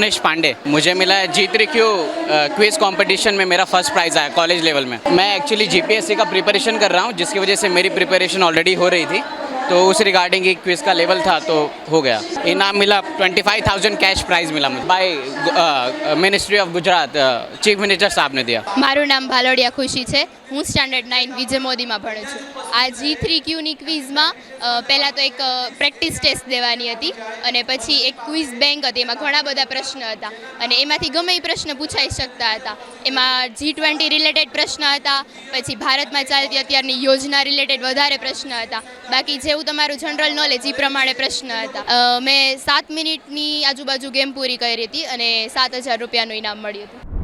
अवनेश पांडे। मुझे मिला है G3Q क्विज कंपटीशन में मेरा फर्स्ट प्राइज़ आया कॉलेज लेवल में। मैं एक्चुअली जीपीएससी का प्रिपरेशन कर रहा हूँ, जिसकी वजह से मेरी प्रिपरेशन ऑलरेडी हो रही थी, तो उस रिगार्डिंग एक क्विज का लेवल था तो हो गया। इनाम मिला 25,000 कैश प्राइज़ मिला मुझे by ministry of Gujarat, chief minister साहब ने दिया। મારું નામ ભાલોડિયા ખુશી છે. હું સ્ટાન્ડર્ડ 9 વિજય મોદીમાં ભણું છું. આ G3Qની ક્વિઝમાં પહેલાં તો એક પ્રેક્ટિસ ટેસ્ટ દેવાની હતી અને પછી એક ક્વિઝ બેંક હતી. એમાં ઘણા બધા પ્રશ્ન હતા અને એમાંથી ગમે એ પ્રશ્ન પૂછાઈ શકતા હતા. એમાં G20 રિલેટેડ પ્રશ્ન હતા, પછી ભારતમાં ચાલતી અત્યારની યોજના રિલેટેડ વધારે પ્રશ્ન હતા. બાકી જેવું તમારું જનરલ નોલેજ એ પ્રમાણે પ્રશ્ન હતા. મેં 7 મિનિટની આજુબાજુ ગેમ પૂરી કરી હતી અને 7,000 રૂપિયાનું ઇનામ મળ્યું હતું.